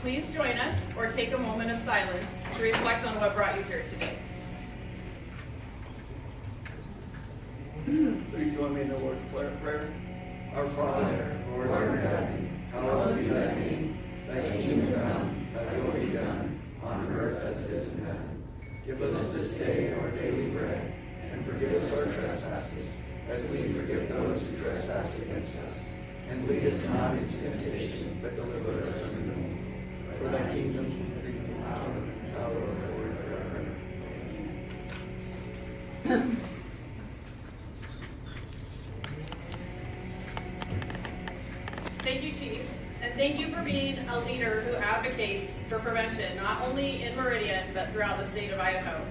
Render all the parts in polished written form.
Please join us or take a moment of silence to reflect on what brought you here today. Please join me in the Lord's Prayer. Our Father, Lord art in heaven, hallowed be thy name. Thy kingdom come, thy will be done, on earth as it is in heaven. Give us this day our daily bread, and forgive us our trespasses, as we forgive those who trespass against us. And lead us not into temptation, but deliver us from evil. For thy kingdom, the power, and glory forever. Amen. Thank you, Chief, and thank you for being a leader who advocates for prevention, not only in Meridian, but throughout the state of Idaho.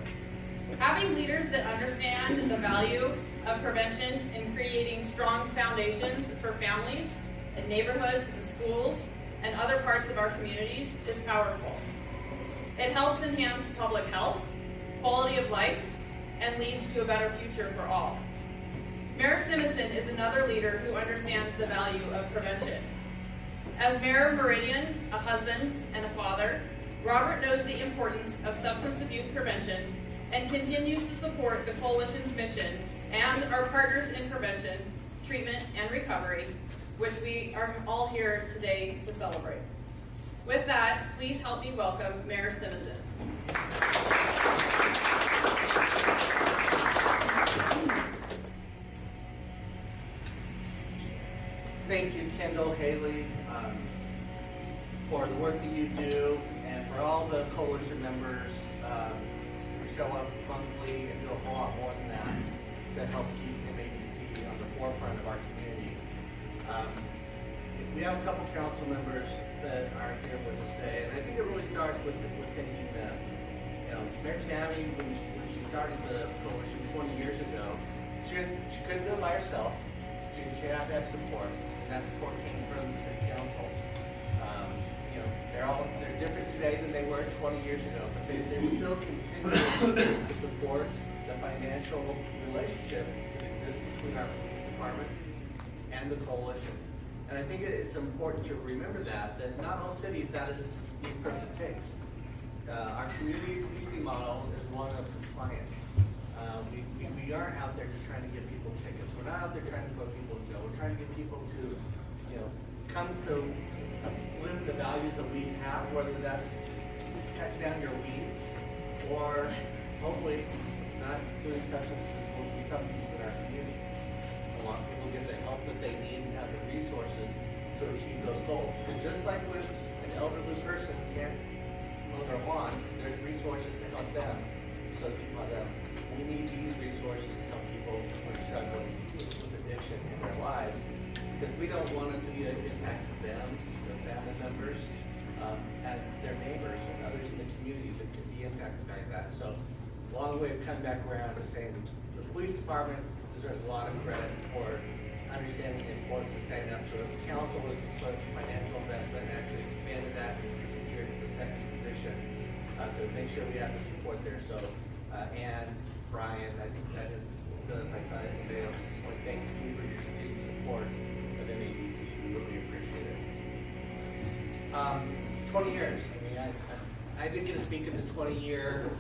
Having leaders that understand the value of prevention in creating strong foundations for families and neighborhoods and schools and other parts of our communities is powerful. It helps enhance public health, quality of life, and leads to a better future for all. Mayor Simison is another leader who understands the value of prevention. As Mayor of Meridian, a husband, and a father, Robert knows the importance of substance abuse prevention and continues to support the Coalition's mission and our partners in prevention, treatment, and recovery, which we are all here today to celebrate. With that, please help me welcome Mayor Simison. Thank you, Kendall, Haley, for the work that you do, and for all the coalition members who show up monthly and do a whole lot more than that to help keep MADC on the forefront of our community. We have a couple council members that are here with us today, and I think it really starts with thanking them. You know, Mayor Tammy, when she started the coalition 20 years ago, she couldn't do it by herself. She had to have support, and that support came from the city council. You know, they're different today than they were 20 years ago, but they're still continuing to support the financial relationship that exists between our police department and the coalition. And I think it's important to remember that not all cities, that is the approach it takes. Our community policing model is one of compliance. We aren't out there just trying to give people tickets. We're not out there trying to put people in jail. We're trying to get people to, come to live the values that we have, whether that's cutting down your weeds or hopefully not doing substances in our community. A lot of people get the help that they need and have the resources to achieve those goals. And just like when an elderly person can't mow their lawn, there's resources to help them. So we need these resources to help people who are struggling with addiction in their lives, because we don't want it to be an impact to them, their family members, and their neighbors and others in the community that could be impacted by that. So, long way of coming back around to saying the police department deserves a lot of credit for understanding the importance of signing up to it. The council has put financial investment and actually expanded that here to the second position to make sure we have the support there. So, and Bryan, I didn't know if I saw anybody else at this point. Thanks to you for your continued support of MADC. We really appreciate it. 20 years. I mean, I didn't get to speak at the 20-year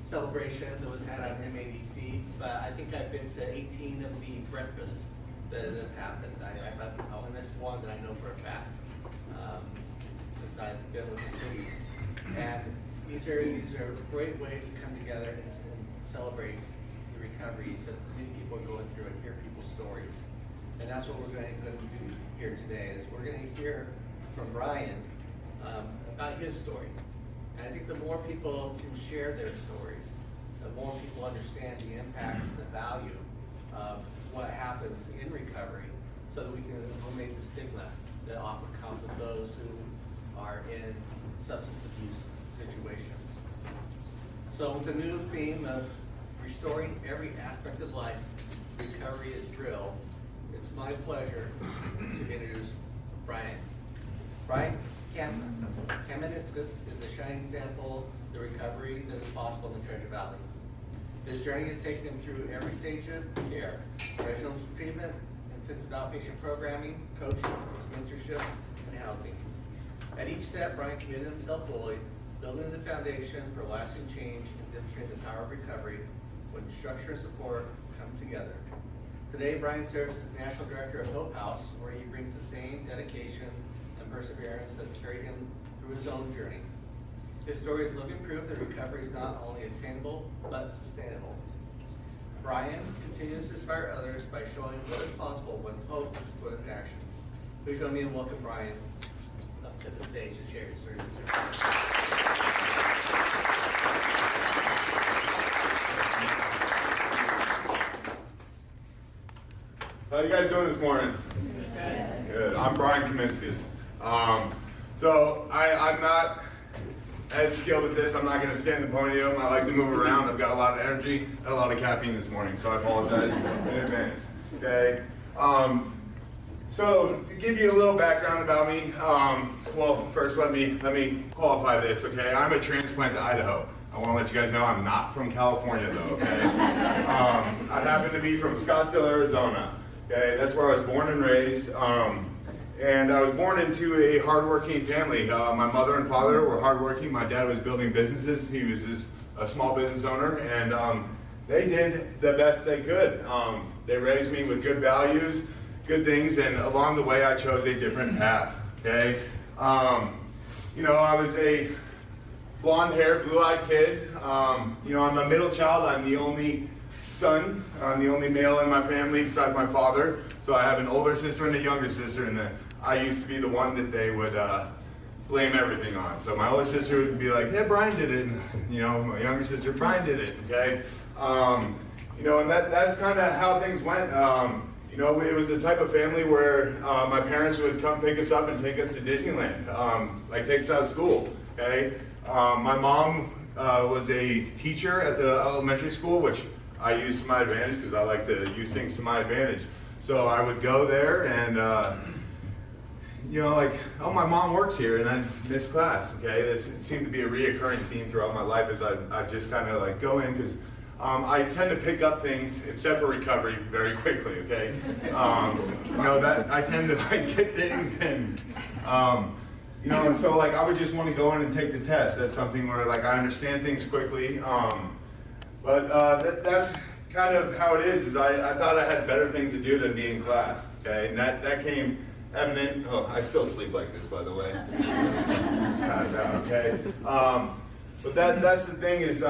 celebration that was had on MADC, but I think I've been to 18 of the breakfasts that have happened. I only missed one that I know for a fact since I've been with the city. And these are great ways to come together and celebrate the recovery that many people are going through and hear people's stories. And that's what we're going to do here today. Is we're going to hear from Bryan about his story. And I think the more people can share their stories, the more people understand the impacts and the value of what happens in recovery, so that we can eliminate the stigma that often comes with those who are in substance abuse situations. So with the new theme of restoring every aspect of life, recovery is drill, it's my pleasure to introduce Bryan. Bryan Kaminskas is a shining example of the recovery that is possible in the Treasure Valley. His journey has taken him through every stage of care: residential treatment, intensive outpatient programming, coaching, mentorship, and housing. At each step, Bryan committed himself fully, building the foundation for lasting change and demonstrating the power of recovery when structure and support come together. Today, Bryan serves as National Director of Hope House, where he brings the same dedication and perseverance that carried him through his own journey. His story is living proof that recovery is not only attainable, but sustainable. Bryan continues to inspire others by showing what is possible when hope is put into action. Please join me in welcoming Bryan up to the stage to share his story. How you guys doing this morning? Good. Good. I'm Bryan Kaminskas. So I'm not as skilled at this. I'm not going to stand in the podium. I like to move around. I've got a lot of energy, had a lot of caffeine this morning, so I apologize in advance. Okay. So to give you a little background about me, well, first let me qualify this. Okay, I'm a transplant to Idaho. I want to let you guys know I'm not from California, though. Okay. I happen to be from Scottsdale, Arizona. Okay, that's where I was born and raised. And I was born into a hardworking family. My mother and father were hardworking. My dad was building businesses. He was a small business owner, and they did the best they could. They raised me with good values, good things, and along the way I chose a different path. Okay, you know, I was a blonde-haired, blue-eyed kid. You know, I'm a middle child. I'm the only son. I'm the only male in my family besides my father. So I have an older sister and a younger sister, and I used to be the one that they would blame everything on. So my older sister would be like, "Yeah, Bryan did it," and, you know, my younger sister, "Bryan did it." Okay, you know, and that's kind of how things went. You know, it was the type of family where my parents would come pick us up and take us to Disneyland, like take us out of school. Okay, my mom was a teacher at the elementary school, which I used to my advantage because I like to use things to my advantage. So I would go there and, you know, like, oh, my mom works here, and I miss class, okay? This seemed to be a reoccurring theme throughout my life as I just kind of like go in because I tend to pick up things, except for recovery, very quickly, okay? You know, that I tend to like get things and, you know, and so like I would just want to go in and take the test. That's something where like I understand things quickly. But that's kind of how it is I thought I had better things to do than be in class, okay? And that came evident. Oh, I still sleep like this, by the way. Pass out, okay? But that's the thing is,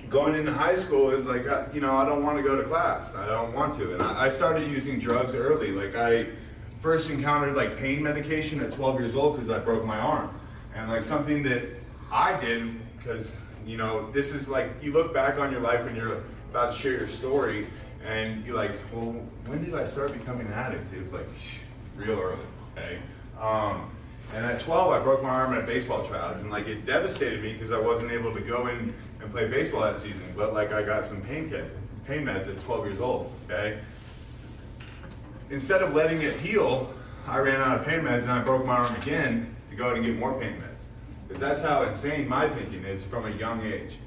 going into high school is like, you know, I don't want to go to class. I don't want to. And I started using drugs early. Like I first encountered like pain medication at 12 years old because I broke my arm. And like something that I did because, you know, this is like, you look back on your life when you're about to share your story, and you're like, well, when did I start becoming an addict? It was like, real early, okay? And at 12, I broke my arm at baseball trials, and like, it devastated me because I wasn't able to go in and play baseball that season, but like, I got some pain meds at 12 years old, okay? Instead of letting it heal, I ran out of pain meds, and I broke my arm again to go out and get more pain meds. Because that's how insane my thinking is from a young age,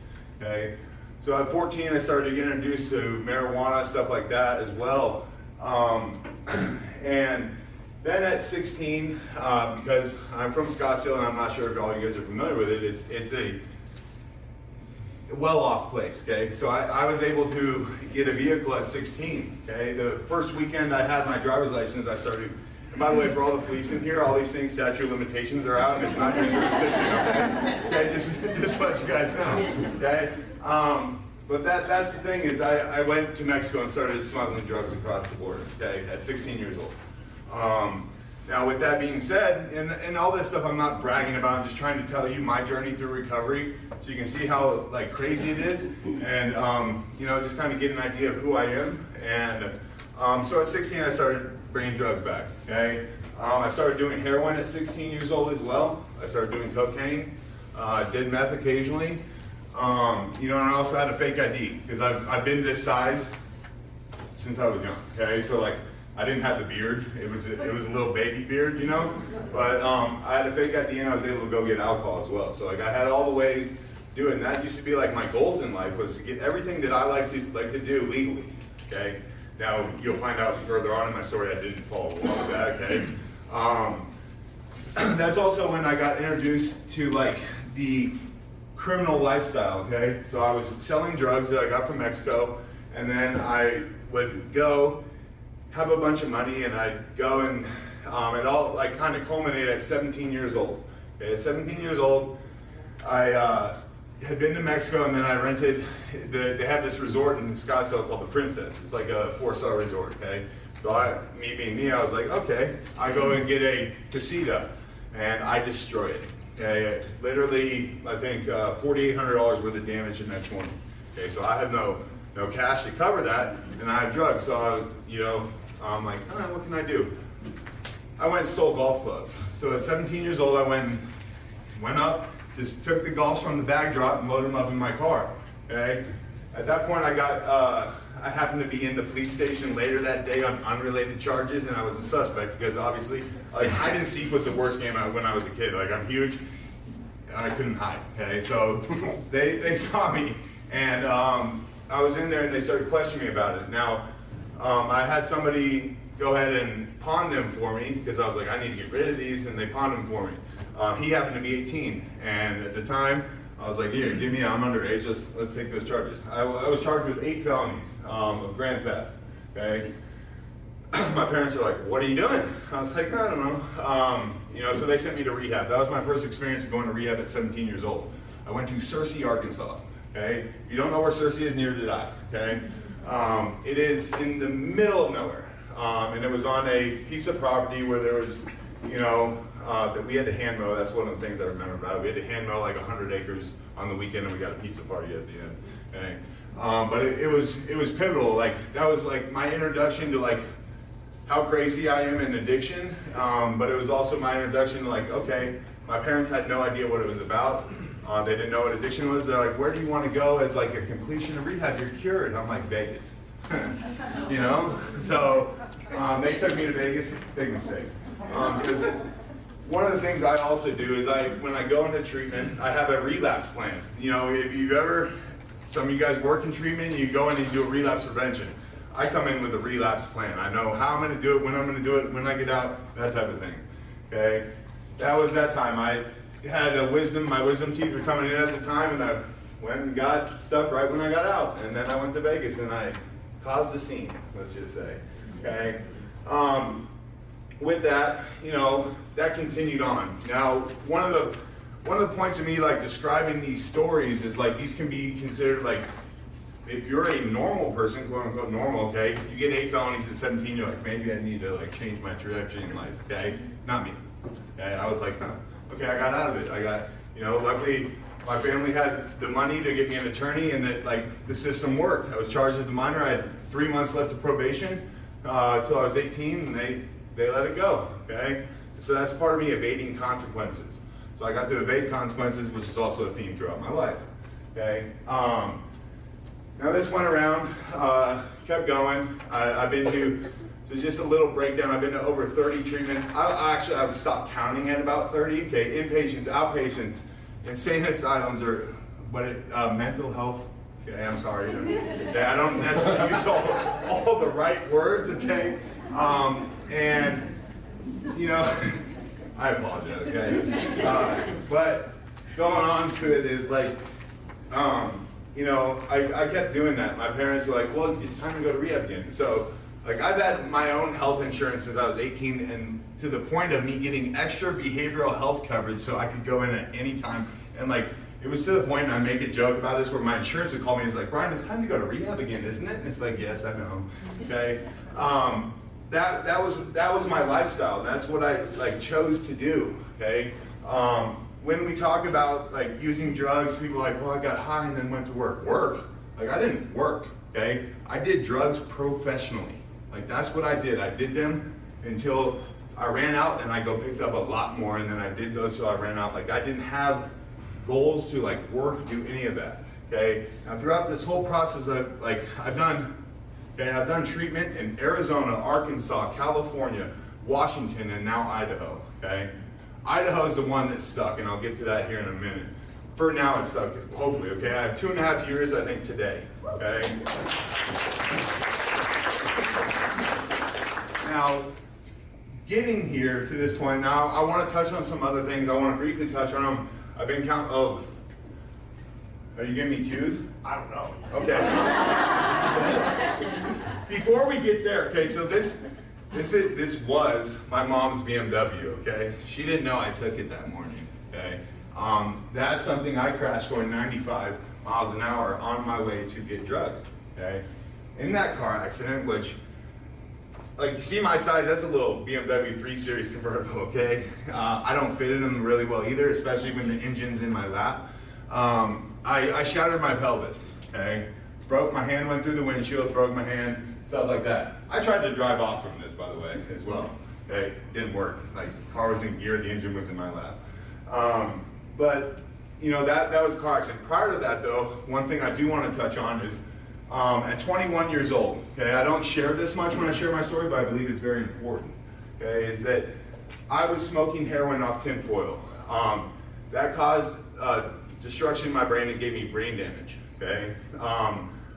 okay? So at 14, I started to get introduced to marijuana, stuff like that as well. And then at 16, because I'm from Scottsdale, and I'm not sure if all you guys are familiar with it, it's a well-off place, okay? So I was able to get a vehicle at 16, okay? The first weekend I had my driver's license, I started. And by the way, for all the police in here, all these things, statute of limitations are out, and it's not your jurisdiction, okay? Okay, just let you guys know, okay? But that's the thing is I went to Mexico and started smuggling drugs across the border, okay, at 16 years old. Now with that being said, and all this stuff I'm not bragging about, I'm just trying to tell you my journey through recovery so you can see how like crazy it is and you know, just kind of get an idea of who I am. And so at 16 I started bringing drugs back, okay? I started doing heroin at 16 years old as well. I started doing cocaine, did meth occasionally. You know, and I also had a fake ID because I've been this size since I was young, okay? So like, I didn't have the beard. It was a little baby beard, you know? But I had a fake ID and I was able to go get alcohol as well. So like, I had all the ways to do it. And that used to be like my goals in life was to get everything that I like to do legally, okay? Now, you'll find out further on in my story I didn't follow along with that, okay? that's also when I got introduced to like the criminal lifestyle, okay? So I was selling drugs that I got from Mexico, and then I would go have a bunch of money, and I'd go and it all like kind of culminated at 17 years old. Okay, at 17 years old, I had been to Mexico, and then I rented, they have this resort in Scottsdale called the Princess. It's like a 4-star resort, okay? So me being me, I was like, okay, I go and get a casita, and I destroy it. Okay, literally, I think $4,800 worth of damage the next morning. Okay, so I have no cash to cover that, and I have drugs. So I'm like, what can I do? I went and stole golf clubs. So at 17 years old, I went up, just took the golfs from the bag drop and loaded them up in my car. Okay, at that point, I happened to be in the police station later that day on unrelated charges, and I was a suspect because obviously, like, hide and seek was the worst game when I was a kid. Like, I'm huge, I couldn't hide. Okay, so they saw me, and I was in there, and they started questioning me about it. Now, I had somebody go ahead and pawn them for me because I was like, I need to get rid of these, and they pawned them for me. He happened to be 18, and at the time, I was like, here, give me, I'm underage, let's take those charges. I was charged with 8 felonies of grand theft, okay? My parents are like, what are you doing? I was like, I don't know. So they sent me to rehab. That was my first experience of going to rehab at 17 years old. I went to Searcy, Arkansas, okay? If you don't know where Searcy is, neither did I, okay? It is in the middle of nowhere, and it was on a piece of property where there was, that we had to hand mow. That's one of the things I remember about it. We had to hand mow like 100 acres on the weekend, and we got a pizza party at the end. Okay? But it was pivotal. Like, that was like my introduction to like how crazy I am in addiction. But it was also my introduction to like, okay, my parents had no idea what it was about. They didn't know what addiction was. They're like, where do you want to go as like a completion of rehab? You're cured. I'm like, Vegas. So they took me to Vegas. Big mistake. Because one of the things I also do is when I go into treatment, I have a relapse plan. If you've ever, some of you guys work in treatment, you go in and you do a relapse prevention. I come in with a relapse plan. I know how I'm going to do it, when I'm going to do it, when I get out, that type of thing. Okay, that was that time. I had my wisdom teeth were coming in at the time, and I went and got stuff right when I got out, and then I went to Vegas and I caused a scene. Let's just say, okay. With that, that continued on. Now, one of the points of me like describing these stories is like these can be considered like, if you're a normal person, quote unquote normal, okay, you get 8 felonies at 17, you're like, maybe I need to like change my trajectory in life, okay? Not me. Okay, I was like, okay, I got out of it. I got, luckily my family had the money to get me an attorney, and that like the system worked. I was charged as a minor. I had 3 months left of probation till I was 18, and they let it go, okay? So that's part of me evading consequences. So I got to evade consequences, which is also a theme throughout my life, okay? Now this went around, kept going. I've been to, so just a little breakdown, I've been to over 30 treatments. I've stopped counting at about 30, okay? Inpatients, outpatients, insane asylums, or mental health. Okay, I'm sorry. I don't necessarily use all the right words, okay? And, I apologize, okay? But going on to it is like, I kept doing that. My parents were like, well, it's time to go to rehab again. So, like, I've had my own health insurance since I was 18, and to the point of me getting extra behavioral health coverage so I could go in at any time. And, like, it was to the point, and I make a joke about this, where my insurance would call me and it's like, Bryan, it's time to go to rehab again, isn't it? And it's like, yes, I know, okay? That was my lifestyle. That's what I like chose to do, okay? When we talk about like using drugs, people are like, well, I got high and then went to work. Work? Like, I didn't work, okay? I did drugs professionally. Like, that's what I did. I did them until I ran out, and I picked up a lot more, and then I did those till I ran out. Like, I didn't have goals to like work, do any of that, okay? Now, throughout this whole process, I've done treatment in Arizona, Arkansas, California, Washington, and now Idaho, okay? Idaho is the one that's stuck, and I'll get to that here in a minute. For now, it's stuck, hopefully, okay? I have 2.5 years, I think, today, okay? Now, getting here to this point, now I want to touch on some other things. I want to briefly touch on them. I've been are you giving me cues? I don't know. Okay. Before we get there, okay, so this was my mom's BMW, okay? She didn't know I took it that morning, okay? That's something I crashed going 95 miles an hour on my way to get drugs, okay? In that car accident, which, like, you see my size, that's a little BMW 3 Series convertible, okay? I don't fit in them really well either, especially when the engine's in my lap. I shattered my pelvis, okay? Broke my hand, went through the windshield, broke my hand, stuff like that. I tried to drive off from this, by the way, as well. Okay, didn't work. Like, car was in gear, the engine was in my lap. But, you know, that was a car accident. Prior to that, though, one thing I do want to touch on is, at 21 years old, okay, I don't share this much when I share my story, but I believe it's very important, okay, is that I was smoking heroin off tinfoil. That caused destruction in my brain. It gave me brain damage, okay?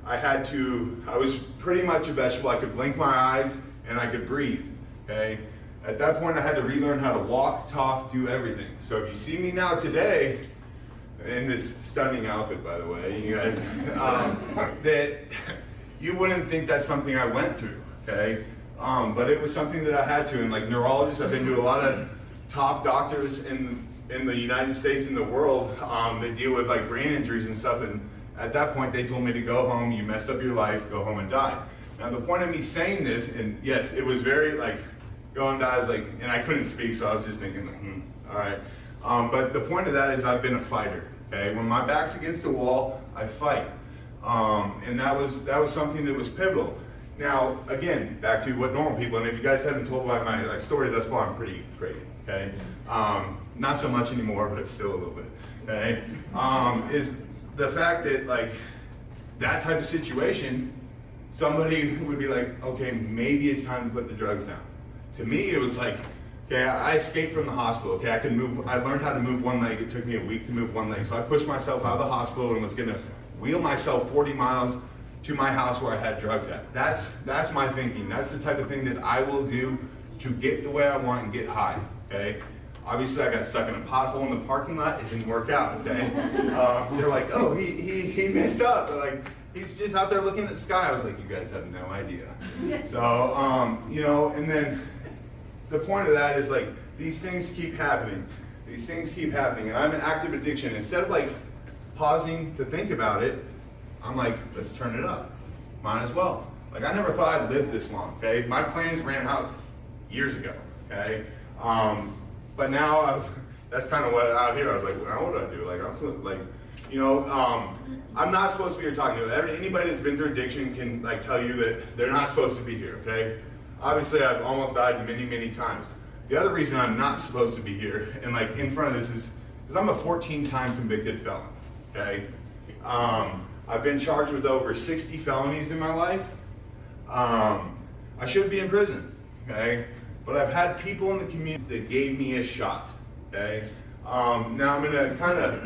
I was pretty much a vegetable. I could blink my eyes and I could breathe, okay? At that point, I had to relearn how to walk, talk, do everything. So if you see me now today, in this stunning outfit, by the way, you guys, that you wouldn't think that's something I went through, okay? But it was something that I had to, and like neurologists, I've been to a lot of top doctors in the United States and the world that deal with like brain injuries and stuff, and at that point they told me to go home, you messed up your life, go home and die. Now the point of me saying this, and yes, it was very like, go and die is like, and I couldn't speak, so I was just thinking, all right. But the point of that is I've been a fighter, okay? When my back's against the wall, I fight. And that was something that was pivotal. Now, again, back to what normal people, and if you guys haven't told by my story thus far, I'm pretty crazy, okay? Not so much anymore, but still a little bit, okay? Is the fact that like, that type of situation, somebody would be like, okay, maybe it's time to put the drugs down. To me, it was like, okay, I escaped from the hospital, okay, I learned how to move one leg, it took me a week to move one leg, so I pushed myself out of the hospital and was gonna wheel myself 40 miles to my house where I had drugs at. That's my thinking. That's the type of thing that I will do to get the way I want and get high, okay? Obviously, I got stuck in a pothole in the parking lot. It didn't work out, okay? They're like, oh, he messed up. They're like, he's just out there looking at the sky. I was like, you guys have no idea. So, you know, and then the point of that is like, these things keep happening. These things keep happening, and I'm in active addiction. Instead of like pausing to think about it, I'm like, let's turn it up. Might as well. Like, I never thought I'd live this long, okay? My plans ran out years ago, okay? But now that's kind of what out here, I was like, well, what do I do? Like, I'm supposed to, like, you know, I'm not supposed to be here talking to you. Anybody that's been through addiction can like tell you that they're not supposed to be here, okay? Obviously, I've almost died many, many times. The other reason I'm not supposed to be here and like in front of this is because I'm a 14-time convicted felon, okay? I've been charged with over 60 felonies in my life. I should be in prison, okay? But I've had people in the community that gave me a shot, okay? Now I'm gonna kind of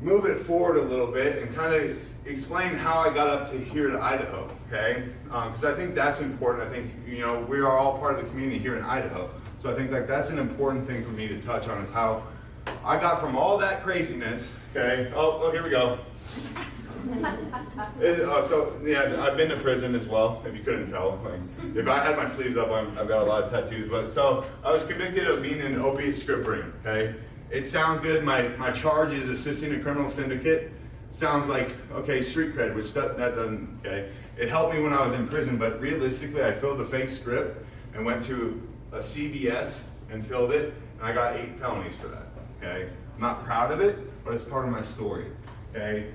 move it forward a little bit and kind of explain how I got up to here to Idaho, okay? Because I think that's important. I think, you know, we are all part of the community here in Idaho. So I think like that's an important thing for me to touch on is how I got from all that craziness, okay? Oh, here we go. So yeah, I've been to prison as well, if you couldn't tell. Like, if I had my sleeves up, I've got a lot of tattoos. But so I was convicted of being an opiate script ring, okay? It sounds good. My charge is assisting a criminal syndicate. Sounds like, okay, street cred, which that doesn't, okay? It helped me when I was in prison, but realistically, I filled a fake script and went to a CVS and filled it, and I got 8 felonies for that, okay? I'm not proud of it, but it's part of my story, okay?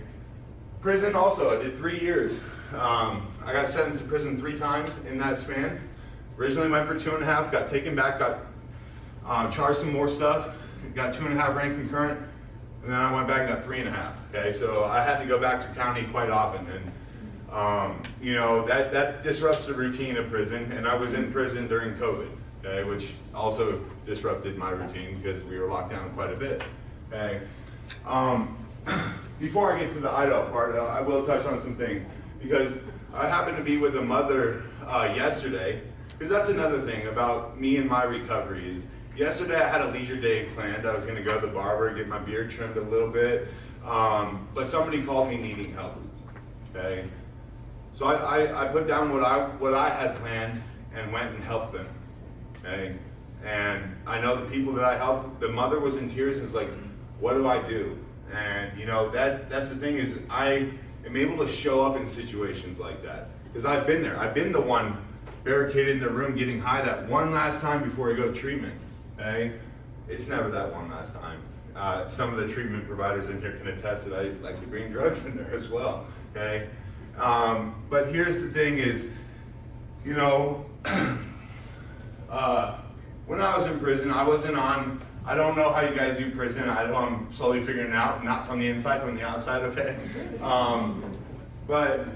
Prison also, I did 3 years. I got sentenced to prison 3 times in that span. Originally went for 2.5, got taken back, got charged some more stuff, got 2.5 ranked concurrent, and then I went back and got 3.5, okay? So I had to go back to county quite often, and you know, that disrupts the routine of prison, and I was in prison during COVID, okay, which also disrupted my routine because we were locked down quite a bit, okay? Before I get to the Idaho part, I will touch on some things, because I happened to be with a mother yesterday because that's another thing about me and my recovery is, yesterday I had a leisure day planned. I was going to go to the barber, get my beard trimmed a little bit, but somebody called me needing help, okay? So I put down what I had planned and went and helped them, okay? And I know the people that I helped, the mother was in tears, is like, what do I do? And you know, that's the thing is I am able to show up in situations like that. Because I've been there. I've been the one barricaded in the room getting high that one last time before I go to treatment, okay? It's never that one last time. Some of the treatment providers in here can attest that I like to bring drugs in there as well, okay? But here's the thing is, you know, when I was in prison, I wasn't on, I don't know how you guys do prison. I know I'm slowly figuring it out, not from the inside, from the outside, okay? But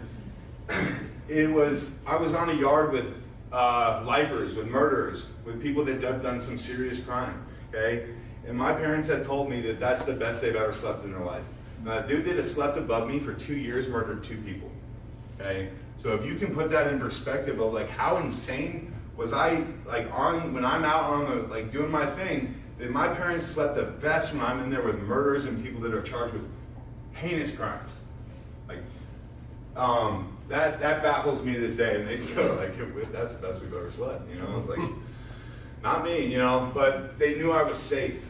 I was on a yard with lifers, with murderers, with people that have done some serious crime, okay? And my parents had told me that that's the best they've ever slept in their life. Now, the dude that has slept above me for 2 years murdered 2 people, okay? So if you can put that in perspective of like how insane was I like when I'm out on the, like doing my thing, that my parents slept the best when I'm in there with murderers and people that are charged with heinous crimes. Like, that baffles me to this day, and they still like, that's the best we've ever slept, you know? I was like, not me, you know, but they knew I was safe.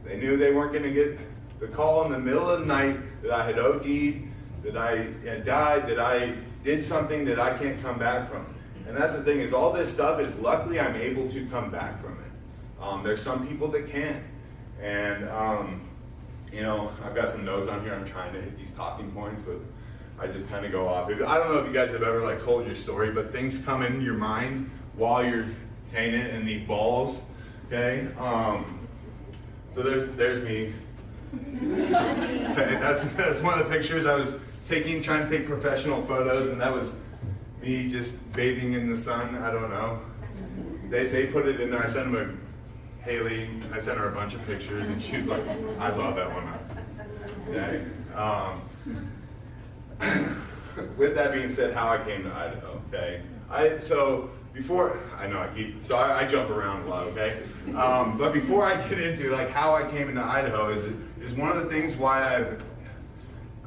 They knew they weren't gonna get the call in the middle of the night that I had OD'd, that I had died, that I did something that I can't come back from. And that's the thing is all this stuff is luckily I'm able to come back from it. There's some people that can't. And, you know, I've got some notes on here. I'm trying to hit these talking points, but I just kind of go off. I don't know if you guys have ever like told your story, but things come in your mind while you're saying it and it evolves, okay? So there's me. Okay, that's one of the pictures I was taking, trying to take professional photos, and that was me just bathing in the sun. I don't know. They put it in there. I sent them Haley, I sent her a bunch of pictures, and she was like, I love that one. Okay. With that being said, how I came to Idaho, okay? I jump around a lot, okay? But before I get into like how I came into Idaho is one of the things why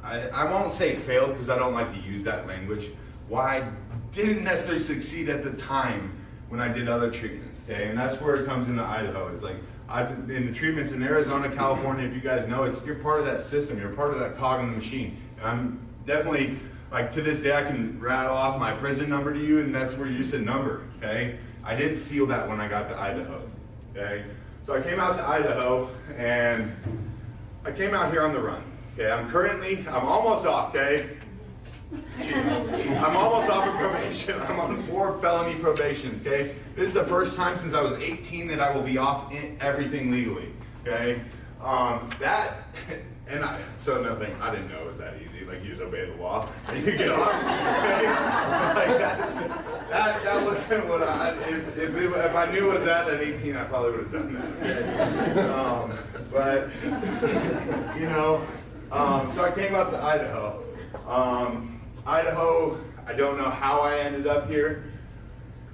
I won't say failed because I don't like to use that language, why I didn't necessarily succeed at the time when I did other treatments, okay? And that's where it comes into Idaho. It's like, I've been in the treatments in Arizona, California, if you guys know, you're part of that system, you're part of that cog in the machine. And I'm definitely, like to this day, I can rattle off my prison number to you, and that's where you just a number, okay? I didn't feel that when I got to Idaho, okay? So I came out to Idaho, and I came out here on the run, okay? I'm almost off, okay? I'm almost off of probation. I'm on 4 felony probations, okay? This is the first time since I was 18 that I will be off everything legally, okay? So nothing, I didn't know it was that easy. Like, you just obey the law and you get off, okay? Like that wasn't what if I knew it was that at 18, I probably would have done that, okay? But, you know, so I came up to Idaho. Idaho, I don't know how I ended up here.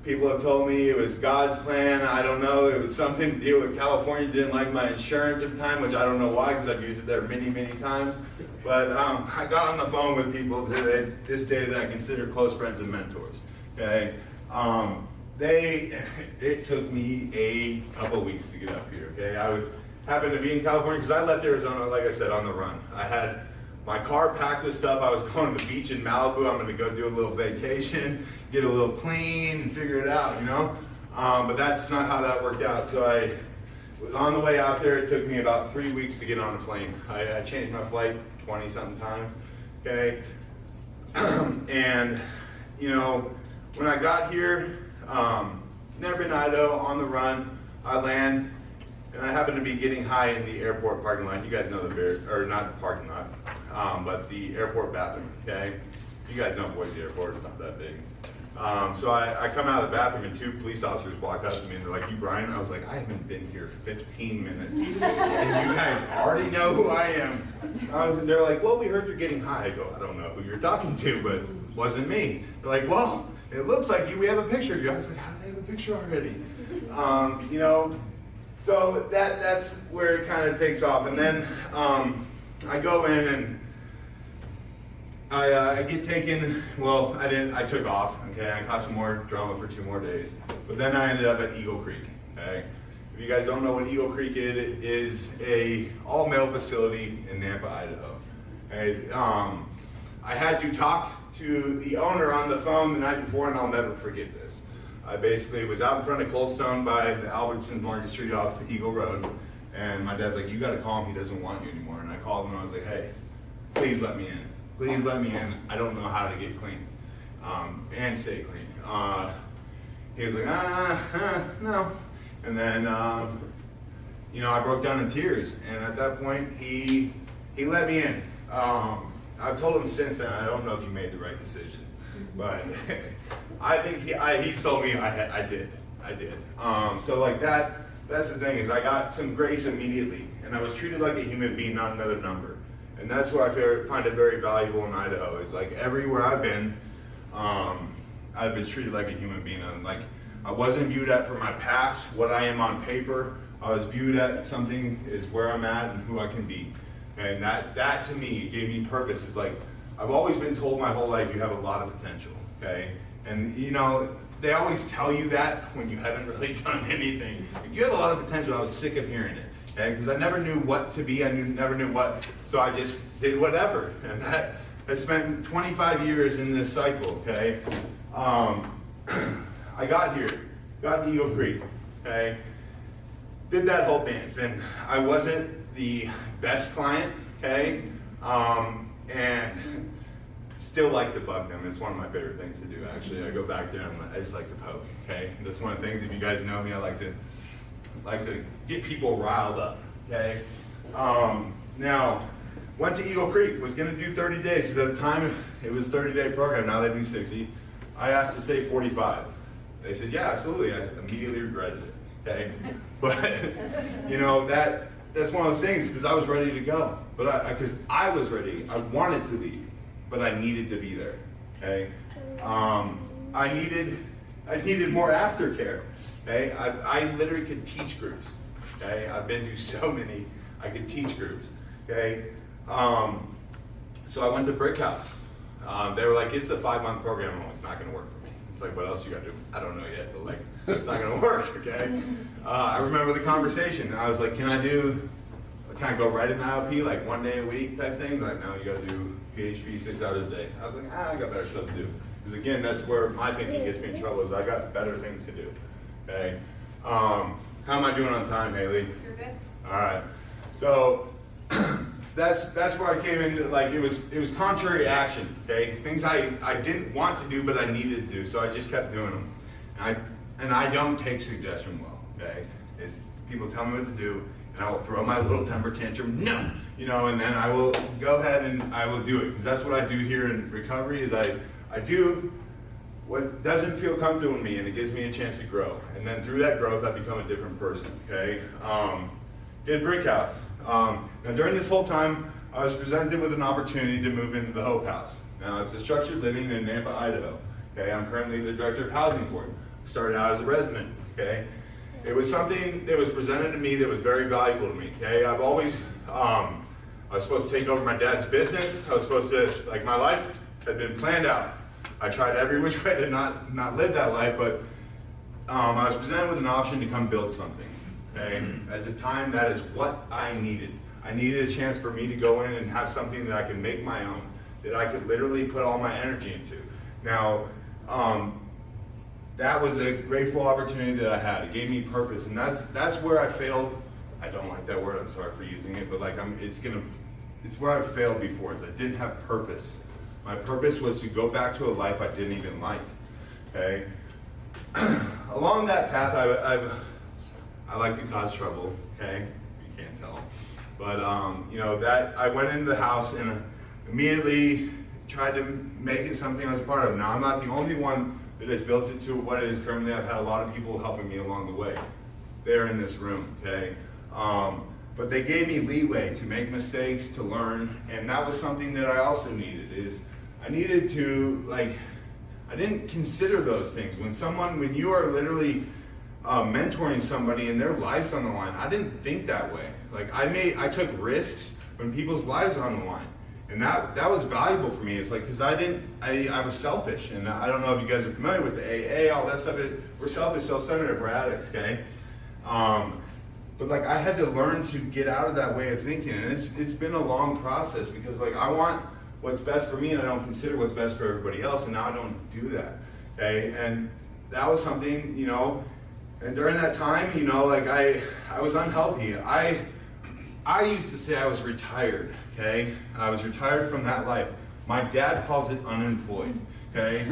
People have told me it was God's plan. I don't know. It was something to deal with California. Didn't like my insurance at the time, which I don't know why, because I've used it there many, many times. But I got on the phone with people this day that I consider close friends and mentors. Okay, it took me a couple weeks to get up here. Okay, I happened to be in California because I left Arizona, like I said, on the run. I had my car packed with stuff. I was going to the beach in Malibu. I'm going to go do a little vacation, get a little clean, and figure it out, you know? But that's not how that worked out. So I was on the way out there. It took me about 3 weeks to get on a plane. I changed my flight 20-something times, okay? And, you know, when I got here, never been to Idaho, on the run, I land, and I happen to be getting high in the airport parking lot. You guys know not the parking lot, but the airport bathroom, okay? You guys know Boise Airport, it's not that big. So I come out of the bathroom and 2 police officers walk up to me and they're like, "You Bryan?" I was like, "I haven't been here 15 minutes and you guys already know who I am." They're like, "Well, we heard you're getting high." I go, "I don't know who you're talking to, but it wasn't me." They're like, "Well, it looks like you. We have a picture of you. I was like, how do they have a picture already? You know, so that's where it kind of takes off. And then I go in and I get taken. Well, I took off. Okay, I caused some more drama for 2 more days. But then I ended up at Eagle Creek. Okay. If you guys don't know what Eagle Creek is, it is a all-male facility in Nampa, Idaho. Okay. I had to talk to the owner on the phone the night before, and I'll never forget this. I basically was out in front of Cold Stone by the Albertson Market Street off Eagle Road, and my dad's like, you gotta call him, he doesn't want you anymore. And I called him and I was like, hey, please let me in. Please let me in. I don't know how to get clean and stay clean. He was like, no. And then, you know, I broke down in tears, and at that point, he let me in. I've told him since then, I don't know if he made the right decision, but I think he told me I did. So like that's the thing, is I got some grace immediately, and I was treated like a human being, not another number. And that's where I find it very valuable in Idaho. It's like everywhere I've been, I've been treated like a human being. And like, I wasn't viewed at for my past, what I am on paper. I was viewed at something is where I'm at and who I can be. And that to me gave me purpose. It's like, I've always been told my whole life you have a lot of potential, okay? And you know, they always tell you that when you haven't really done anything. You have a lot of potential. I was sick of hearing it, okay? Because I never knew what to be, never knew what, so I just did whatever. And that, I spent 25 years in this cycle, okay? I got here, got to Eagle Creek, okay? Did that whole dance, and I wasn't the best client, okay? And still like to bug them. It's one of my favorite things to do, actually. I go back there and I just like to poke, okay? And that's one of the things, if you guys know me, I like to get people riled up, okay? Now, went to Eagle Creek, was gonna do 30 days. At the time, it was a 30-day program, now they do 60. I asked to stay 45. They said, yeah, absolutely. I immediately regretted it, okay? But, you know, that's one of those things, because I was ready to go. But because I was ready, I wanted to leave, but I needed to be there, okay? I needed more aftercare, okay? I literally could teach groups, okay? I've been to so many, I could teach groups, okay? So I went to Brick House. They were like, it's a 5-month program. I'm like, it's not gonna work for me. It's like, what else you gotta do? I don't know yet, but like, it's not gonna work, okay? I remember the conversation. I was like, can I go right in the IOP, like 1 day a week type thing? Like, no, you gotta do PHP 6 hours a day. I was like, I got better stuff to do. Because again, that's where my thinking gets me in trouble, is I got better things to do, okay? How am I doing on time, Haley? You're good. All right. So that's where I came in. Like, it was contrary action, okay? Things I didn't want to do, but I needed to do, so I just kept doing them. And I don't take suggestion well, okay? It's people tell me what to do, and I will throw my little temper tantrum, no, you know, and then I will go ahead and I will do it, because that's what I do here in recovery. Is I do what doesn't feel comfortable to me, and it gives me a chance to grow. And then through that growth, I become a different person, okay? Did Brick House. Now during this whole time, I was presented with an opportunity to move into the Hope House. Now it's a structured living in Nampa, Idaho. Okay, I'm currently the director of housing for it. Started out as a resident, okay? It was something that was presented to me that was very valuable to me, okay? I've always, I was supposed to take over my dad's business. I was supposed to, like, my life had been planned out. I tried every which way to not live that life, but I was presented with an option to come build something, okay? At the time, that is what I needed. I needed a chance for me to go in and have something that I could make my own, that I could literally put all my energy into. Now, that was a grateful opportunity that I had. It gave me purpose, and that's where I failed. I don't like that word, I'm sorry for using it, but like it's where I failed before, is I didn't have purpose. My purpose was to go back to a life I didn't even like, okay? Along that path, I like to cause trouble, okay? You can't tell. But, you know, that I went into the house and immediately tried to make it something I was part of. Now, I'm not the only one that has built it to what it is currently. I've had a lot of people helping me along the way. They're in this room, okay? But they gave me leeway to make mistakes, to learn, and that was something that I also needed, is I needed I didn't consider those things. When you are literally mentoring somebody and their life's on the line, I didn't think that way. Like I took risks when people's lives are on the line. And that was valuable for me. It's like, because I was selfish. And I don't know if you guys are familiar with the AA, all that stuff. We're selfish, self-centered if we're addicts, okay? But like I had to learn to get out of that way of thinking. And it's been a long process because like I want what's best for me and I don't consider what's best for everybody else. And now I don't do that, okay? And that was something, you know, and during that time, you know, like I was unhealthy. I used to say I was retired, okay? I was retired from that life. My dad calls it unemployed, okay?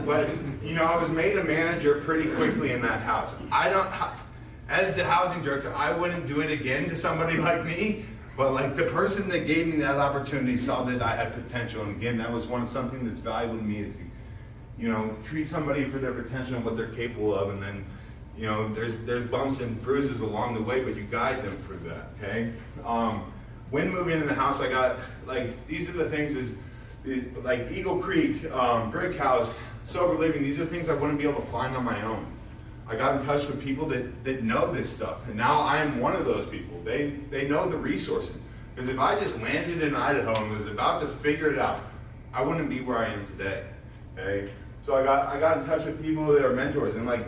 But, you know, I was made a manager pretty quickly in that house. As the housing director, I wouldn't do it again to somebody like me, but like the person that gave me that opportunity saw that I had potential. And again, that was something that's valuable to me is to, you know, treat somebody for their potential and what they're capable of, and then, you know, there's bumps and bruises along the way, but you guide them through that, okay? When moving into the house, I got, like, these are the things like Eagle Creek, Brick House, Sober Living, these are things I wouldn't be able to find on my own. I got in touch with people that know this stuff, and now I'm one of those people. They know the resources. Because if I just landed in Idaho and was about to figure it out, I wouldn't be where I am today, okay? So I got in touch with people that are mentors, and like,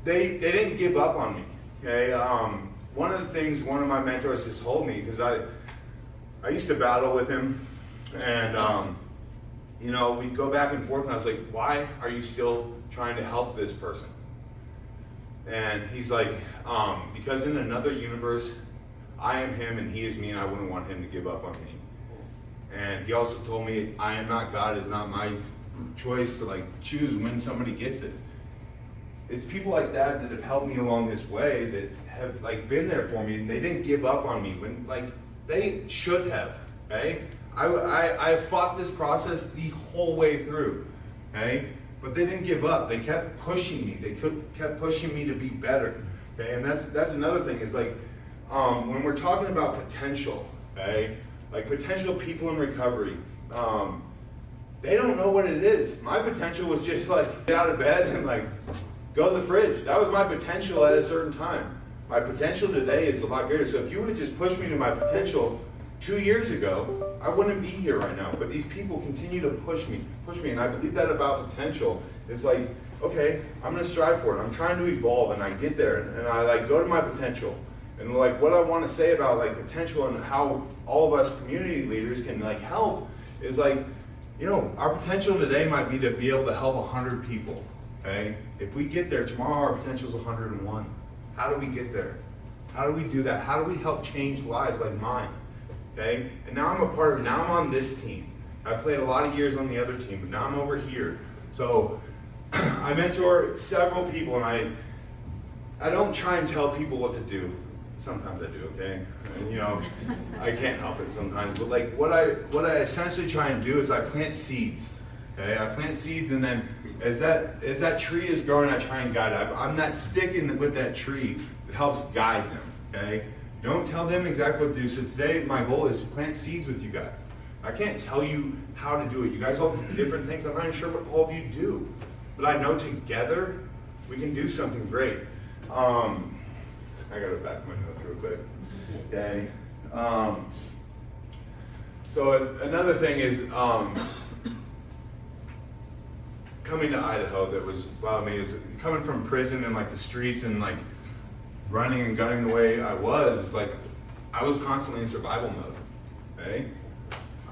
they didn't give up on me, okay? One of the things one of my mentors has told me, because I used to battle with him, and you know, we'd go back and forth, and I was like, why are you still trying to help this person? And he's like, because in another universe, I am him and he is me, and I wouldn't want him to give up on me. And he also told me, I am not God, it's not my choice to like choose when somebody gets it. It's people like that have helped me along this way, that have like been there for me, and they didn't give up on me when like they should have, okay? I fought this process the whole way through, okay? But they didn't give up. They kept pushing me. They kept pushing me to be better, okay? And that's another thing is like, when we're talking about potential, okay? Like potential people in recovery, they don't know what it is. My potential was just like get out of bed and like go to the fridge. That was my potential at a certain time. My potential today is a lot greater. So if you would have just pushed me to my potential 2 years ago, I wouldn't be here right now. But these people continue to push me. And I believe that about potential. It's like, okay, I'm gonna strive for it. I'm trying to evolve, and I get there, and I like go to my potential. And like what I want to say about like potential and how all of us community leaders can like help is like, you know, our potential today might be to be able to help 100 people, okay? If we get there tomorrow, our potential is 101. How do we get there? How do we do that? How do we help change lives like mine, okay? And now now I'm on this team. I played a lot of years on the other team, but now I'm over here. So I mentor several people, and I don't try and tell people what to do. Sometimes I do, okay? And, you know, I can't help it sometimes. But like what I essentially try and do is I plant seeds. Okay? I plant seeds, and then as that tree is growing, I try and guide it. I'm that stick with that tree that helps guide them. Okay? Don't tell them exactly what to do. So today my goal is to plant seeds with you guys. I can't tell you how to do it. You guys all do different things. I'm not even sure what all of you do. But I know together we can do something great. I gotta back my notes real quick. Okay. So another thing is coming to Idaho that was wow me is coming from prison and like the streets and like running and gunning the way I was. It's like I was constantly in survival mode. Okay.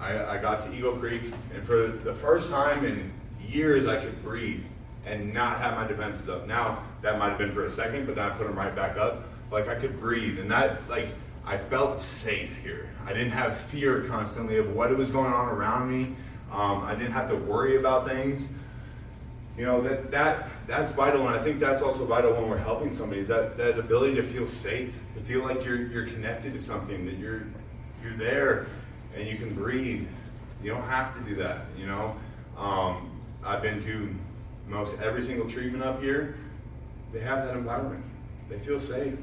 I got to Eagle Creek, and for the first time in years I could breathe and not have my defenses up. Now that might have been for a second, but then I put them right back up. Like I could breathe, and that like I felt safe here. I didn't have fear constantly of what was going on around me. I didn't have to worry about things. You know, that's vital, and I think that's also vital when we're helping somebody, is that ability to feel safe, to feel like you're connected to something, that you're there and you can breathe. You don't have to do that, you know. I've been to most every single treatment up here. They have that environment. They feel safe.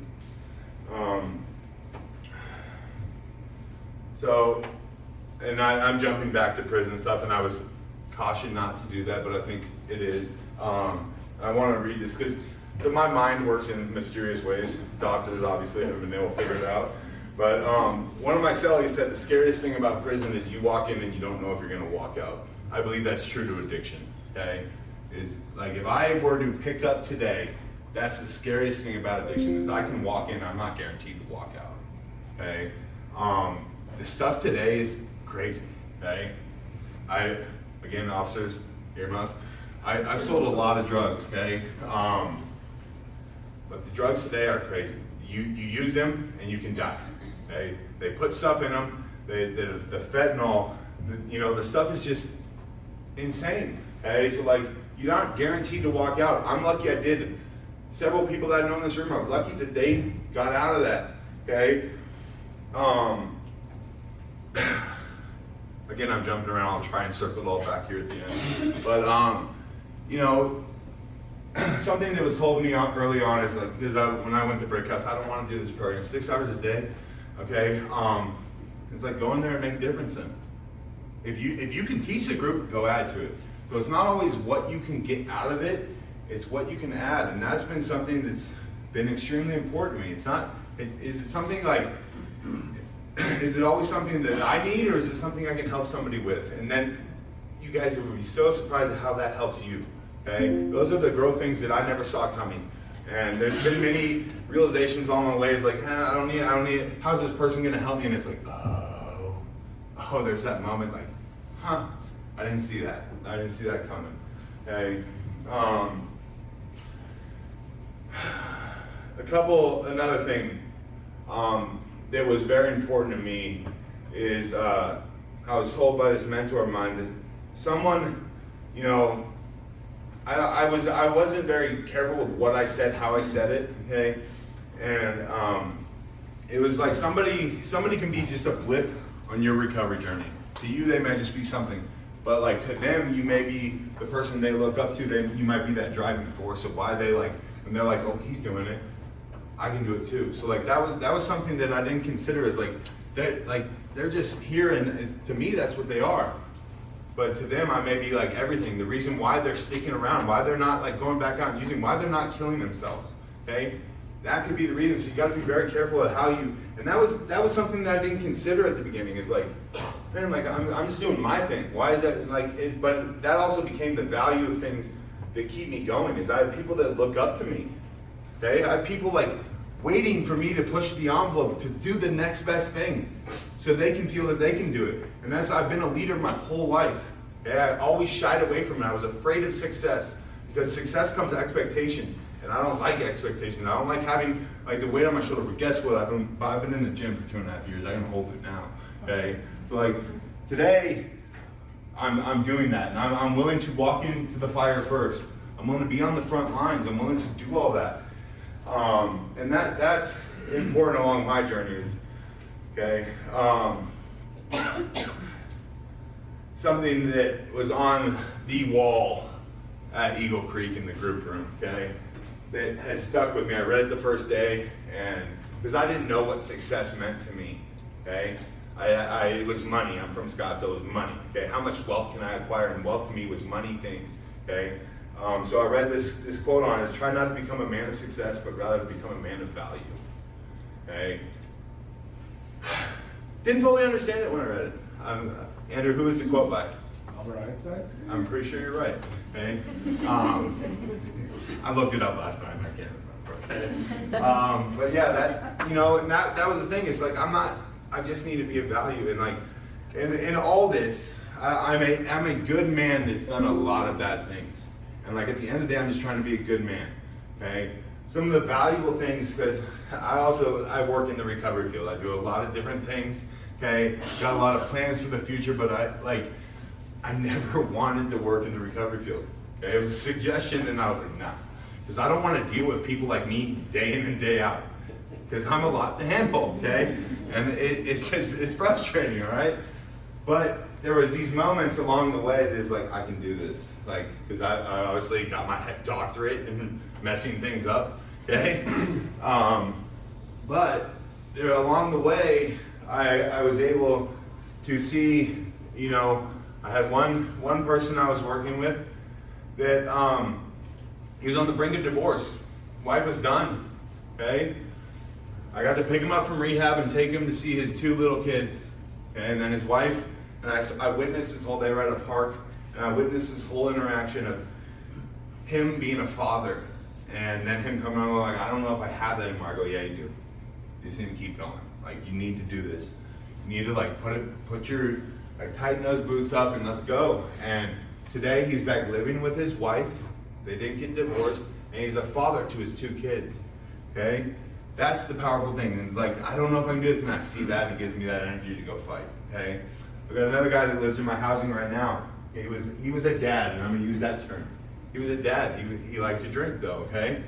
So, and I'm jumping back to prison and stuff, and I was cautioned not to do that, but I think it is. I want to read this because my mind works in mysterious ways. Doctors obviously haven't been able to figure it out. But one of my cellies said the scariest thing about prison is you walk in and you don't know if you're going to walk out. I believe that's true to addiction, okay? Is like if I were to pick up today, that's the scariest thing about addiction is I can walk in, I'm not guaranteed to walk out, okay? The stuff today is crazy, okay? Again, officers, earmuffs, I've sold a lot of drugs, okay? But the drugs today are crazy. You use them and you can die. Okay? They put stuff in them. The fentanyl, the stuff is just insane. Okay? So like you're not guaranteed to walk out. I'm lucky I did. Several people that I know in this room are lucky that they got out of that. Okay? Again, I'm jumping around. I'll try and circle it all back here at the end. But something that was told me early on is like, because when I went to Brick House, I don't want to do this program 6 hours a day, okay? It's like go in there and make a difference then. If you can teach the group, go add to it. So it's not always what you can get out of it, it's what you can add. And that's been something that's been extremely important to me. It's not, is it something like, is it always something that I need or is it something I can help somebody with? And then you guys would be so surprised at how that helps you. Okay? Those are the growth things that I never saw coming. And there's been many realizations along the way. It's like, I don't need it. How's this person gonna help me? And it's like, oh, there's that moment like, I didn't see that. I didn't see that coming. Okay? Another thing that was very important to me is I was told by this mentor of mine that someone, I wasn't very careful with what I said, how I said it, okay? And it was like somebody can be just a blip on your recovery journey. To you, they might just be something. But like to them, you may be the person they look up to. You might be that driving force of why they like, when they're like, oh, he's doing it, I can do it too. So like that was something that I didn't consider as like, they're just here and to me, that's what they are. But to them, I may be like everything. The reason why they're sticking around, why they're not like going back out and using, why they're not killing themselves, okay? That could be the reason. So you got to be very careful at how you, and that was something that I didn't consider at the beginning. Is like, man, like I'm just doing my thing. Why is that like? But that also became the value of things that keep me going. Is I have people that look up to me. Okay, I have people like waiting for me to push the envelope to do the next best thing, so they can feel that they can do it. And I've been a leader my whole life. Okay? I always shied away from it. I was afraid of success because success comes to expectations. And I don't like expectations. I don't like having like the weight on my shoulder. But guess what? I've been in the gym for 2.5 years. I can hold it now. Okay. So like today, I'm doing that, and I'm willing to walk into the fire first. I'm willing to be on the front lines. I'm willing to do all that. And that's important along my journeys. Okay. Something that was on the wall at Eagle Creek in the group room. Okay. That has stuck with me. I read it the first day, and because I didn't know what success meant to me, okay? It was money. I'm from Scottsdale. It was money, okay? How much wealth can I acquire? And wealth to me was money things, okay? So I read this quote on it: try not to become a man of success, but rather to become a man of value, okay? Didn't fully understand it when I read it. Andrew, who is the quote by? Albert Einstein? I'm pretty sure you're right, okay? I looked it up last night, I can't remember. But yeah, that was the thing. It's like, I just need to be of value. And like, in all this, I'm a good man that's done a lot of bad things. And like at the end of the day, I'm just trying to be a good man, okay? Some of the valuable things, because I work in the recovery field. I do a lot of different things, okay? Got a lot of plans for the future, but I never wanted to work in the recovery field. Okay? It was a suggestion, and I was like, nah. Because I don't want to deal with people like me day in and day out. Because I'm a lot to handle, okay? And it's frustrating, all right? But there was these moments along the way that's like, I can do this. Like, because I obviously got my doctorate in messing things up, okay? But along the way, I was able to see, I had one person I was working with that he was on the brink of divorce. Wife was done, okay? I got to pick him up from rehab and take him to see his 2 little kids. Okay? And then his wife, and I witnessed this whole day. We're at a park, and I witnessed this whole interaction of him being a father. And then him coming on like, I don't know if I have that anymore. I go, yeah, you do. You just need to keep going. Like, you need to do this. You need to like tighten those boots up and let's go. And today he's back living with his wife. They didn't get divorced, and he's a father to his 2 kids. Okay? That's the powerful thing. And it's like, I don't know if I can do this, and I see that, and it gives me that energy to go fight. Okay? I've got another guy that lives in my housing right now. He was a dad, and I'm gonna use that term. He was a dad. He liked to drink though, okay?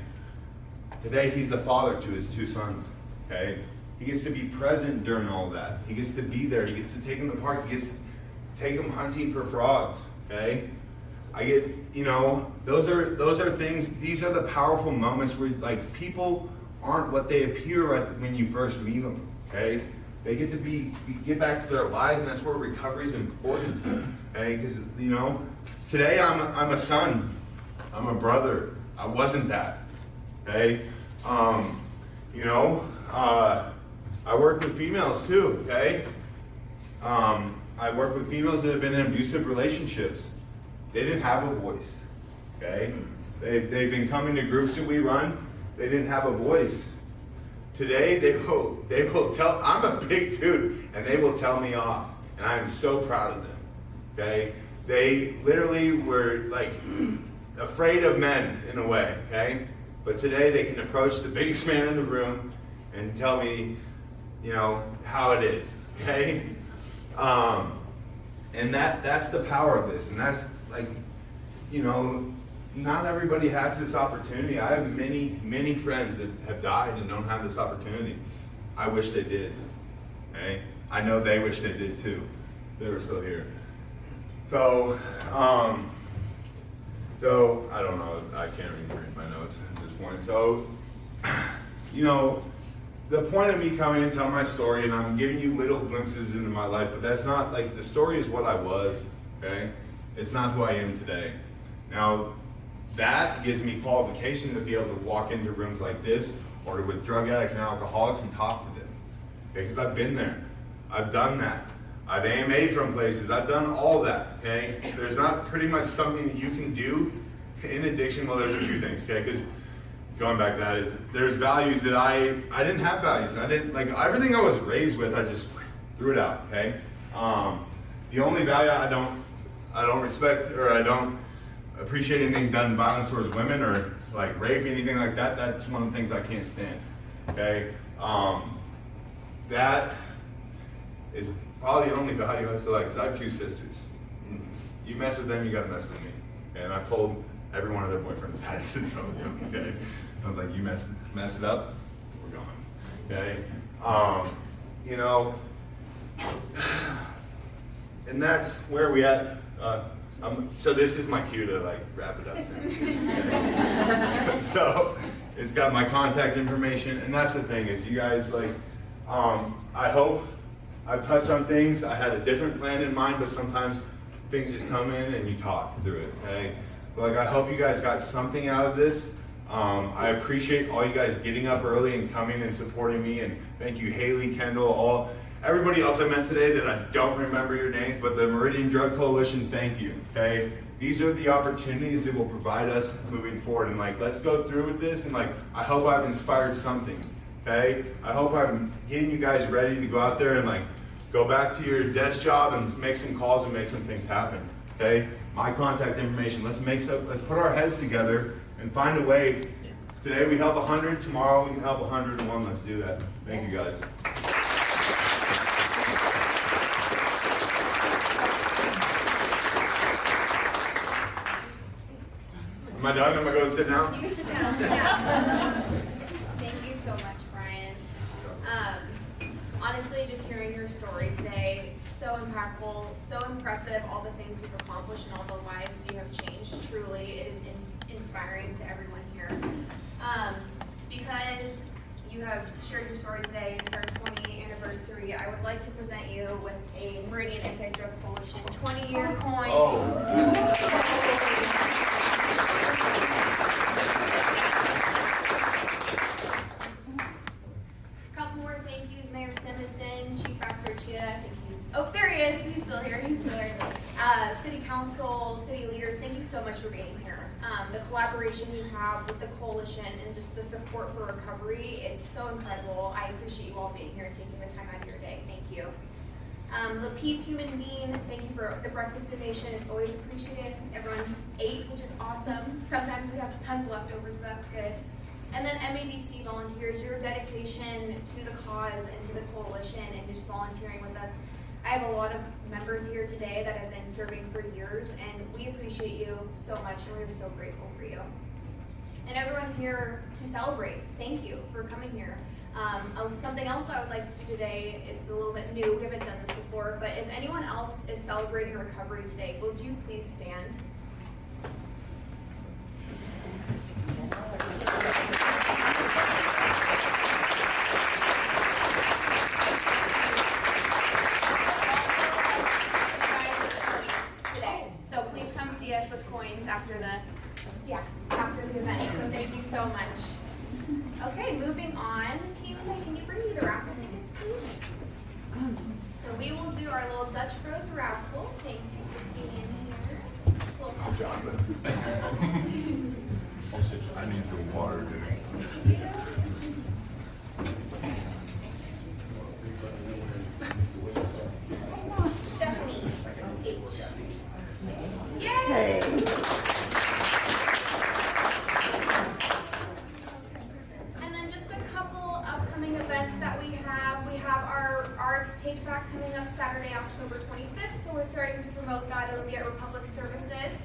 Today he's a father to his 2 sons, okay? He gets to be present during all of that. He gets to be there. He gets to take them to the park. He gets to take them hunting for frogs, okay? I get, those are things, these are the powerful moments where like people aren't what they appear when you first meet them, okay? They get to get back to their lives, and that's where recovery is important, okay? Because, today I'm a son. I'm a brother. I wasn't that, okay? I work with females too, okay? I work with females that have been in abusive relationships. They didn't have a voice, okay? They've been coming to groups that we run. They didn't have a voice. Today they will tell, I'm a big dude, and they will tell me off, and I'm so proud of them, okay? They literally were like afraid of men in a way, okay? But today they can approach the biggest man in the room and tell me, how it is, okay? And that's the power of this, and that's like, not everybody has this opportunity. I have many friends that have died and don't have this opportunity. I wish they did, okay? I know they wish they did too. They were still here. So I don't know, I can't even read my notes at this point. So, the point of me coming and telling my story, and I'm giving you little glimpses into my life, but that's not, like, the story is what I was, okay? It's not who I am today. Now, that gives me qualification to be able to walk into rooms like this, or with drug addicts and alcoholics and talk to them, okay? Because I've been there. I've done that. I've AMA'd from places. I've done all that, okay? There's not pretty much something that you can do in addiction. Well, there's a few things, okay? Because going back to that is, there's values that I didn't have values. I didn't, like, everything I was raised with, I just threw it out, okay? The only value I don't respect, or I don't appreciate anything done violence towards women, or like rape, anything like that, that's one of the things I can't stand, okay? That is probably the only value I still like, because I have 2 sisters. You mess with them, you gotta mess with me. And I've told every one of their boyfriends that since I was young, okay? I was like, you mess it up, we're going, okay? And that's where we at. So this is my cue to like wrap it up soon. So it's got my contact information, and that's the thing is, you guys, like, I hope I've touched on things. I had a different plan in mind, but sometimes things just come in and you talk through it, okay? So like, I hope you guys got something out of this. I appreciate all you guys getting up early and coming and supporting me, and thank you, Haley, Kendall, everybody else I met today that I don't remember your names, but the Meridian Drug Coalition, thank you, okay? These are the opportunities that will provide us moving forward, and like, let's go through with this, and like, I hope I've inspired something, okay? I hope I'm getting you guys ready to go out there and like, go back to your desk job and make some calls and make some things happen, okay? My contact information, let's put our heads together and find a way. Today we help 100, tomorrow we can help 101, let's do that. Thank you guys. Am I done? Am I going to sit down? You can sit down. Yeah. Thank you so much, Bryan. Honestly, just hearing your story today, so impactful, so impressive, all the things you've accomplished and all the lives you have changed. Truly, it is inspiring to everyone here. Because you have shared your story today, it's our 20th anniversary, I would like to present you with a Meridian Anti-Drug Coalition 20-year coin. Couple more thank yous, Mayor Simmison, Chief Basterchia, I think oh, there he is, he's still here. City Council, city leaders, thank you so much for being here. The collaboration you have with the coalition and just the support for recovery, it's so incredible. I appreciate you all being here and taking the time out of your day. Thank you. Lapeep Human Being, thank you for the breakfast donation. It's always appreciated. Everyone ate, which is awesome. Sometimes we have tons left over, so that's good. And then MADC volunteers, your dedication to the cause and to the coalition and just volunteering with us. I have a lot of members here today that have been serving for years, and we appreciate you so much, and we're so grateful for you. And everyone here to celebrate, thank you for coming here. Something else I would like to do today, it's a little bit new, we haven't done this before, but if anyone else is celebrating recovery today, would you please stand? After the event, so thank you so much. Okay, moving on. Caitlin, can you bring me the raffle tickets, please? So we will do our little Dutch Bros raffle. Thank you for being here. I need some water, dude. Stephanie H. Yay! Take Back coming up Saturday, October 25th, so we're starting to promote that. It'll be at Republic Services.